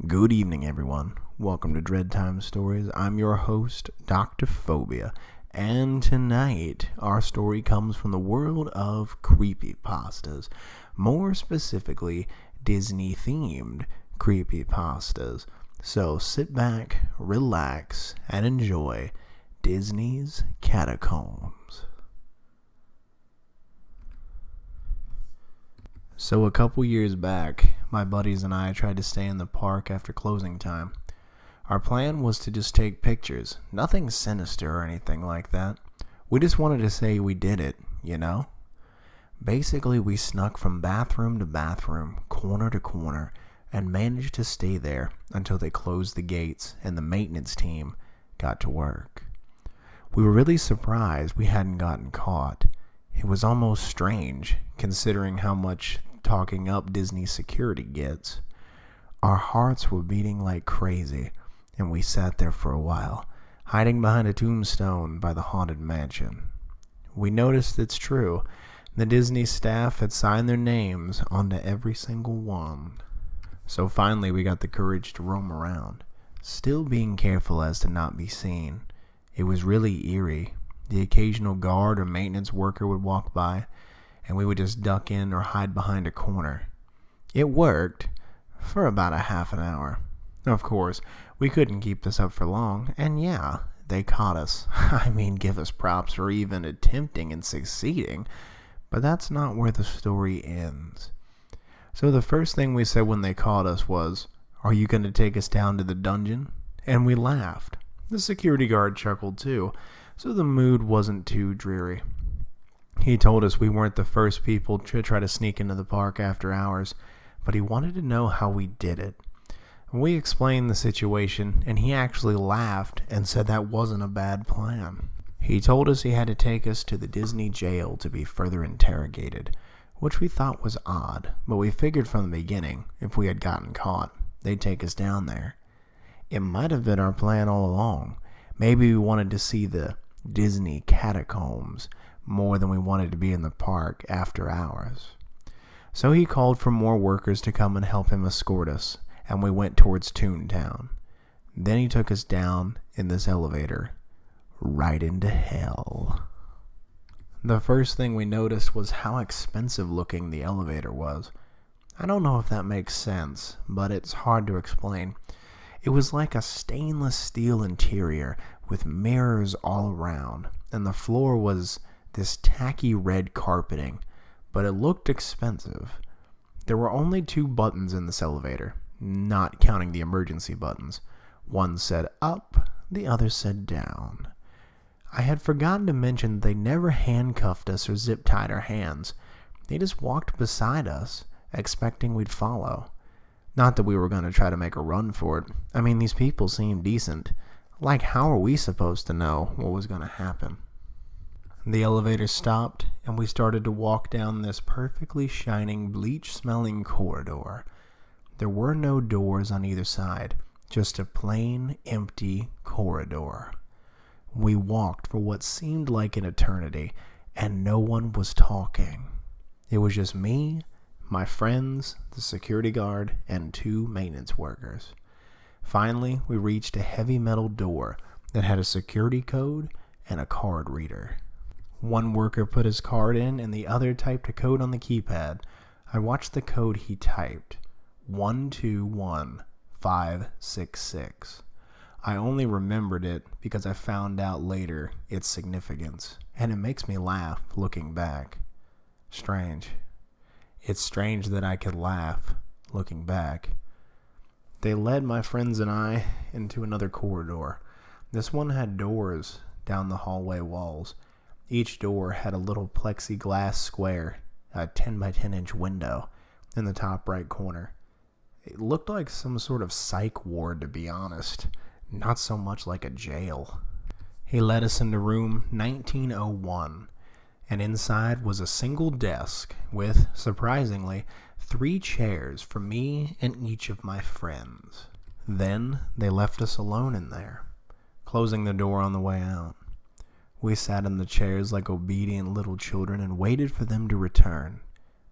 Good evening, everyone. Welcome to Dread Time Stories. I'm your host, Dr. Phobia, and tonight our story comes from the world of creepypastas, more specifically Disney-themed creepypastas. So sit back, relax, and enjoy Disney's Catacombs. So a couple years back, my buddies and I tried to stay in the park after closing time. Our plan was to just take pictures, nothing sinister or anything like that. We just wanted to say we did it, you know? Basically, we snuck from bathroom to bathroom, corner to corner, and managed to stay there until they closed the gates and the maintenance team got to work. We were really surprised we hadn't gotten caught. It was almost strange, considering how much talking up Disney security gets. Our hearts were beating like crazy, and we sat there for a while, hiding behind a tombstone by the haunted mansion. We noticed it's true. The Disney staff had signed their names onto every single one. So finally we got the courage to roam around, still being careful as to not be seen. It was really eerie. The occasional guard or maintenance worker would walk by, and we would just duck in or hide behind a corner. It worked for about a half an hour. Of course, we couldn't keep this up for long, and yeah, they caught us. Give us props for even attempting and succeeding, but that's not where the story ends. So the first thing we said when they caught us was, "Are you going to take us down to the dungeon?" And we laughed. The security guard chuckled too, so the mood wasn't too dreary. He told us we weren't the first people to try to sneak into the park after hours, but he wanted to know how we did it. We explained the situation, and he actually laughed and said that wasn't a bad plan. He told us he had to take us to the Disney jail to be further interrogated, which we thought was odd, but we figured from the beginning, if we had gotten caught, they'd take us down there. It might have been our plan all along. Maybe we wanted to see the Disney catacombs more than we wanted to be in the park after hours. So he called for more workers to come and help him escort us, and we went towards Toontown. Then he took us down in this elevator, right into hell. The first thing we noticed was how expensive looking the elevator was. I don't know if that makes sense, but it's hard to explain. It was like a stainless steel interior with mirrors all around, and the floor was this tacky red carpeting, but it looked expensive. There were only 2 buttons in this elevator, not counting the emergency buttons. One said up, the other said down. I had forgotten to mention they never handcuffed us or zip-tied our hands. They just walked beside us, expecting we'd follow. Not that we were going to try to make a run for it. These people seemed decent. Like, how are we supposed to know what was going to happen? The elevator stopped, and we started to walk down this perfectly shining, bleach-smelling corridor. There were no doors on either side, just a plain, empty corridor. We walked for what seemed like an eternity, and no one was talking. It was just me, my friends, the security guard, and 2 maintenance workers. Finally, we reached a heavy metal door that had a security code and a card reader. One worker put his card in, and the other typed a code on the keypad. I watched the code he typed, 121566. I only remembered it because I found out later its significance, and it makes me laugh looking back. Strange. It's strange that I could laugh looking back. They led my friends and I into another corridor. This one had doors down the hallway walls. Each door had a little plexiglass square, a 10 by 10 inch window in the top right corner. It looked like some sort of psych ward, to be honest, not so much like a jail. He led us into room 1901, and inside was a single desk with, surprisingly, 3 chairs for me and each of my friends. Then they left us alone in there, closing the door on the way out. We sat in the chairs like obedient little children and waited for them to return,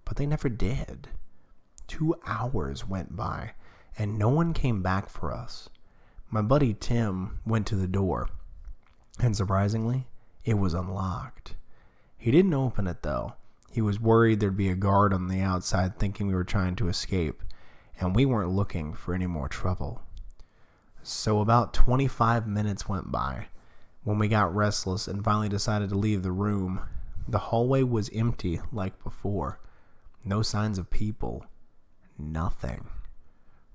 but they never did. 2 hours went by, and no one came back for us. My buddy Tim went to the door, and surprisingly, it was unlocked. He didn't open it though. He was worried there'd be a guard on the outside thinking we were trying to escape, and we weren't looking for any more trouble. So about 25 minutes went by. When we got restless and finally decided to leave the room, the hallway was empty like before. No signs of people. Nothing.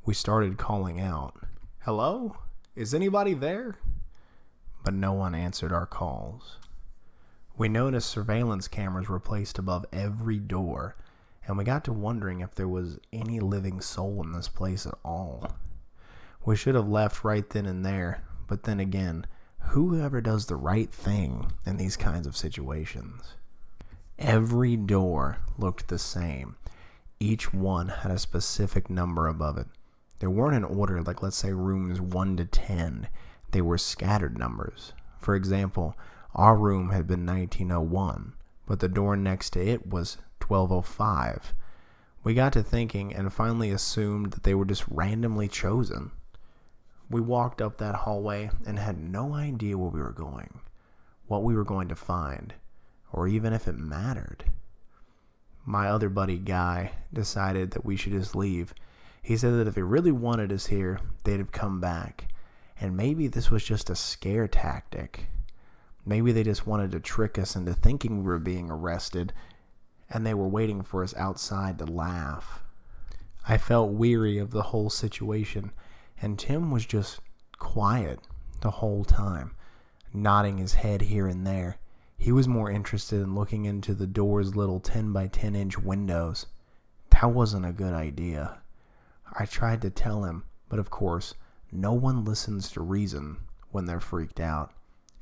We started calling out, "Hello? Is anybody there?" But no one answered our calls. We noticed surveillance cameras were placed above every door, and we got to wondering if there was any living soul in this place at all. We should have left right then and there, but then again, whoever does the right thing in these kinds of situations? Every door looked the same. Each one had a specific number above it. They weren't in order like, let's say, rooms 1 to 10. They were scattered numbers. For example, our room had been 1901, but the door next to it was 1205. We got to thinking and finally assumed that they were just randomly chosen. We walked up that hallway and had no idea where we were going, what we were going to find, or even if it mattered. My other buddy, Guy, decided that we should just leave. He said that if he really wanted us here, they'd have come back, and maybe this was just a scare tactic. Maybe they just wanted to trick us into thinking we were being arrested, and they were waiting for us outside to laugh. I felt weary of the whole situation, and Tim was just quiet the whole time, nodding his head here and there. He was more interested in looking into the door's little 10 by 10 inch windows. That wasn't a good idea. I tried to tell him, but of course, no one listens to reason when they're freaked out.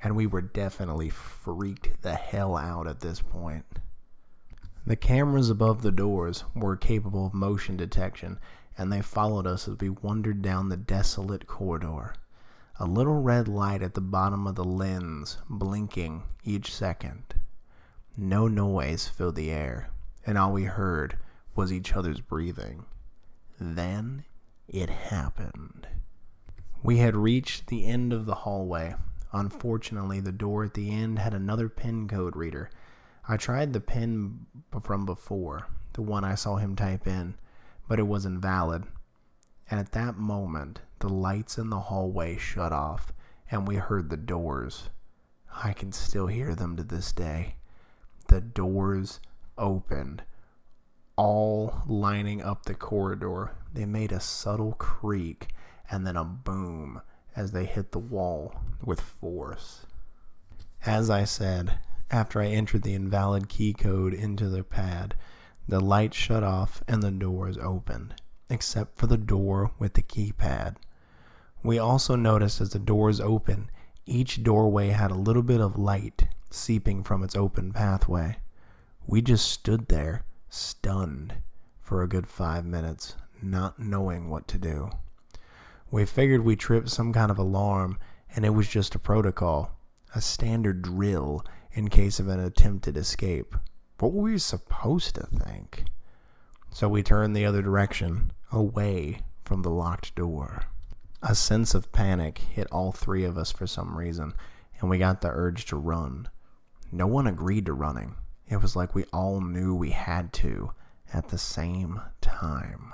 And we were definitely freaked the hell out at this point. The cameras above the doors were capable of motion detection, and they followed us as we wandered down the desolate corridor. A little red light at the bottom of the lens, blinking each second. No noise filled the air, and all we heard was each other's breathing. Then it happened. We had reached the end of the hallway. Unfortunately, the door at the end had another PIN code reader. I tried the PIN from before, the one I saw him type in, but it was invalid. And at that moment, the lights in the hallway shut off, and we heard the doors. I can still hear them to this day. The doors opened, all lining up the corridor. They made a subtle creak and then a boom as they hit the wall with force. As I said, after I entered the invalid key code into the pad, the lights shut off and the doors opened, except for the door with the keypad. We also noticed as the doors opened, each doorway had a little bit of light seeping from its open pathway. We just stood there, stunned, for a good 5 minutes, not knowing what to do. We figured we tripped some kind of alarm, and it was just a protocol, a standard drill in case of an attempted escape. What were we supposed to think? So we turned the other direction, away from the locked door. A sense of panic hit all three of us for some reason, and we got the urge to run. No one agreed to running. It was like we all knew we had to at the same time.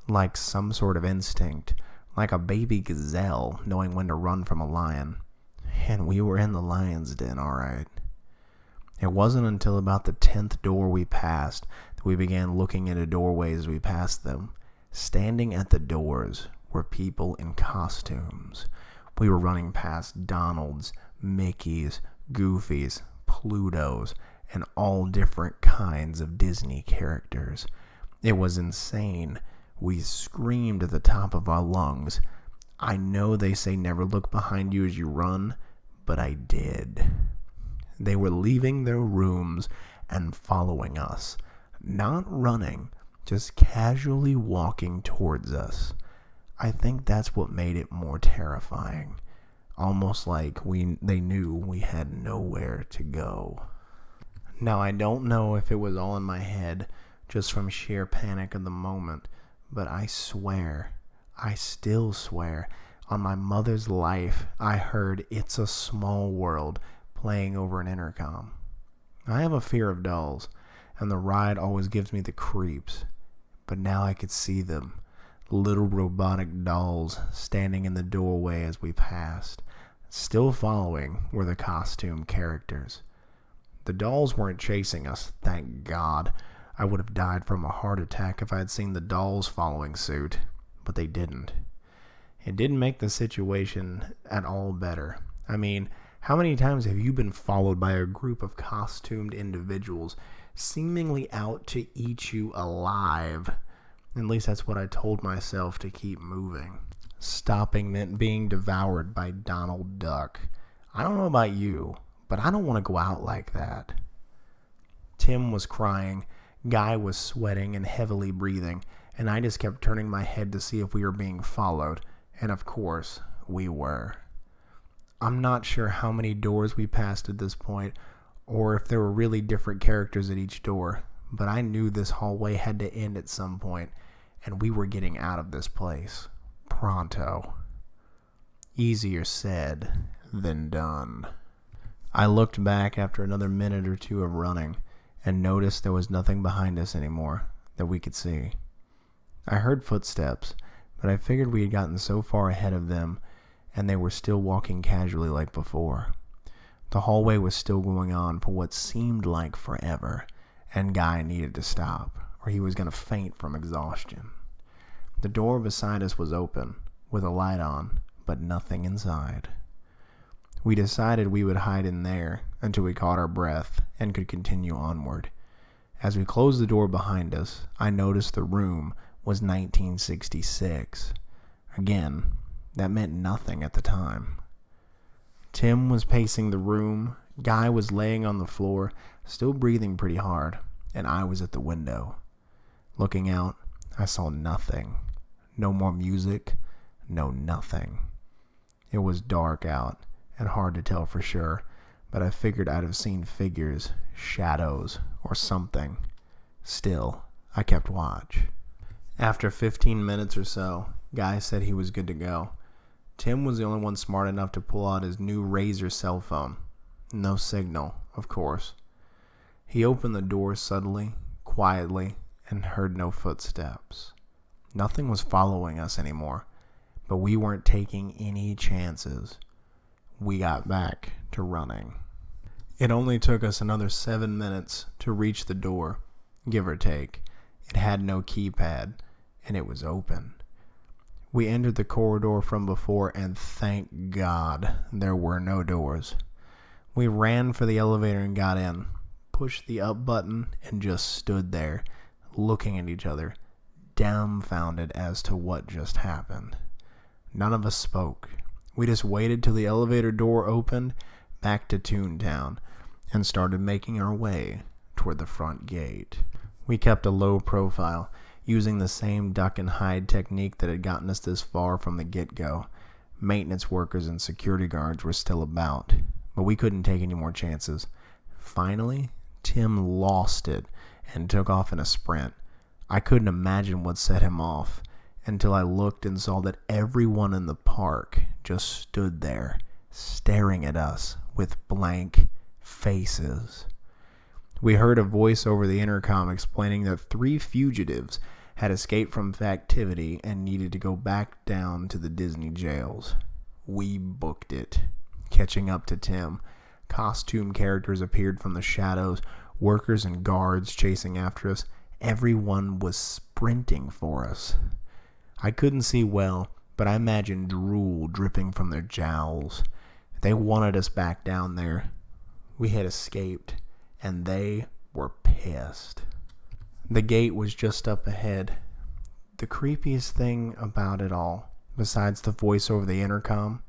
Like some sort of instinct, like a baby gazelle knowing when to run from a lion. And we were in the lion's den, all right. It wasn't until about the 10th door we passed that we began looking into doorways as we passed them. Standing at the doors were people in costumes. We were running past Donalds, Mickeys, Goofies, Plutos, and all different kinds of Disney characters. It was insane. We screamed at the top of our lungs. I know they say never look behind you as you run, but I did. They were leaving their rooms and following us. Not running, just casually walking towards us. I think that's what made it more terrifying. Almost like they knew we had nowhere to go. Now, I don't know if it was all in my head, just from sheer panic of the moment, but I swear I still swear, on my mother's life, I heard It's a Small World playing over an intercom. I have a fear of dolls, and the ride always gives me the creeps. But now I could see them, little robotic dolls standing in the doorway as we passed. Still following were the costume characters. The dolls weren't chasing us, thank God. I would have died from a heart attack if I had seen the dolls following suit, but they didn't. It didn't make the situation at all better. I mean, how many times have you been followed by a group of costumed individuals seemingly out to eat you alive? At least that's what I told myself to keep moving. Stopping meant being devoured by Donald Duck. I don't know about you, but I don't want to go out like that. Tim was crying, Guy was sweating and heavily breathing, and I just kept turning my head to see if we were being followed, and of course, we were. I'm not sure how many doors we passed at this point, or if there were really different characters at each door, but I knew this hallway had to end at some point, and we were getting out of this place. Pronto. Easier said than done. I looked back after another minute or two of running, and noticed there was nothing behind us anymore that we could see. I heard footsteps, but I figured we had gotten so far ahead of them, and they were still walking casually like before. The hallway was still going on for what seemed like forever, and Guy needed to stop, or he was going to faint from exhaustion. The door beside us was open, with a light on, but nothing inside. We decided we would hide in there until we caught our breath and could continue onward. As we closed the door behind us, I noticed the room was 1966. Again, that meant nothing at the time. Tim was pacing the room, Guy was laying on the floor, still breathing pretty hard, and I was at the window. Looking out, I saw nothing. No more music, no nothing. It was dark out, and hard to tell for sure, but I figured I'd have seen figures, shadows, or something. Still, I kept watch. After 15 minutes or so, Guy said he was good to go. Tim was the only one smart enough to pull out his new Razor cell phone. No signal, of course. He opened the door suddenly, quietly, and heard no footsteps. Nothing was following us anymore, but we weren't taking any chances. We got back to running. It only took us another 7 minutes to reach the door, give or take. It had no keypad, and it was open. We entered the corridor from before, and thank God there were no doors. We ran for the elevator and got in, pushed the up button, and just stood there, looking at each other, dumbfounded as to what just happened. None of us spoke. We just waited till the elevator door opened back to Toontown and started making our way toward the front gate. We kept a low profile, using the same duck and hide technique that had gotten us this far from the get-go. Maintenance workers and security guards were still about, but we couldn't take any more chances. Finally, Tim lost it and took off in a sprint. I couldn't imagine what set him off until I looked and saw that everyone in the park just stood there, staring at us with blank faces. We heard a voice over the intercom explaining that 3 fugitives had escaped from captivity and needed to go back down to the Disney jails. We booked it. Catching up to Tim, costume characters appeared from the shadows, workers and guards chasing after us. Everyone was sprinting for us. I couldn't see well, but I imagined drool dripping from their jowls. They wanted us back down there. We had escaped, and they were pissed. The gate was just up ahead. The creepiest thing about it all, besides the voice over the intercom,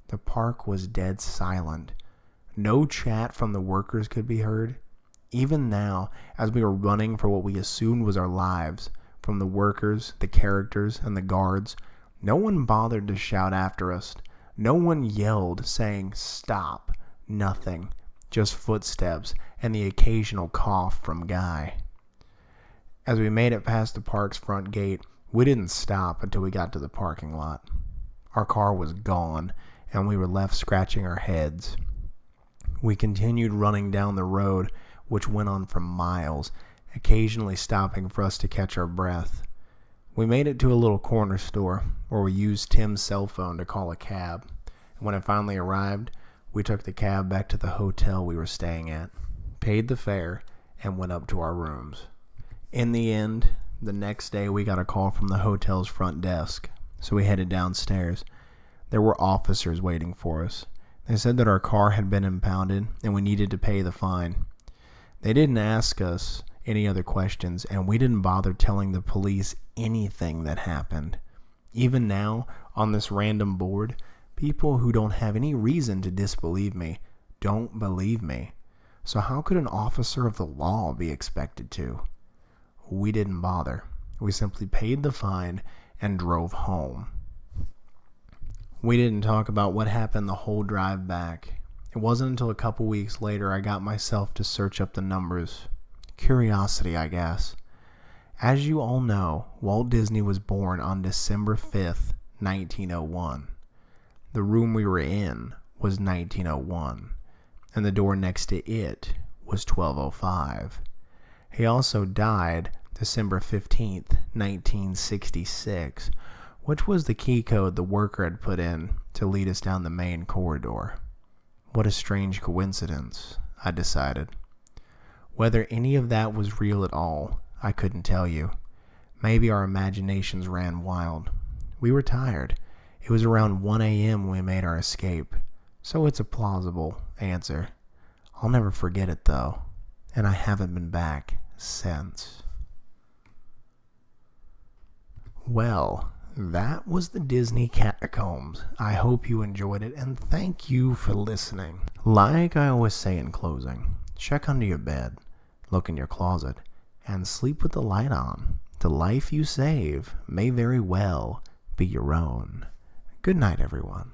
the park was dead silent. No chat from the workers could be heard. Even now, as we were running for what we assumed was our lives, from the workers, the characters, and the guards, no one bothered to shout after us. No one yelled, saying, "Stop." Nothing. Just footsteps and the occasional cough from Guy. As we made it past the park's front gate, We didn't stop until we got to the parking lot. Our car was gone, and we were left scratching our heads. We continued running down the road, which went on for miles, occasionally stopping for us to catch our breath. We made it to a little corner store, where we used Tim's cell phone to call a cab. And when it finally arrived, we took the cab back to the hotel we were staying at, paid the fare, and went up to our rooms. In the end, the next day we got a call from the hotel's front desk, so we headed downstairs. There were officers waiting for us. They said that our car had been impounded and we needed to pay the fine. They didn't ask us any other questions, and we didn't bother telling the police anything that happened. Even now, on this random board, people who don't have any reason to disbelieve me don't believe me. So how could an officer of the law be expected to? We didn't bother. We simply paid the fine and drove home. We didn't talk about what happened the whole drive back. It wasn't until a couple weeks later I got myself to search up the numbers. Curiosity, I guess. As you all know, Walt Disney was born on December 5th, 1901. The room we were in was 1901, and the door next to it was 1205. He also died December 15th, 1966, which was the key code the worker had put in to lead us down the main corridor. What a strange coincidence, I decided. Whether any of that was real at all, I couldn't tell you. Maybe our imaginations ran wild. We were tired. It was around 1 a.m. when we made our escape, so it's a plausible answer. I'll never forget it, though, and I haven't been back since. Well, that was the Disney Catacombs. I hope you enjoyed it, and thank you for listening. Like I always say in closing, check under your bed, look in your closet, and sleep with the light on. The life you save may very well be your own. Good night, everyone.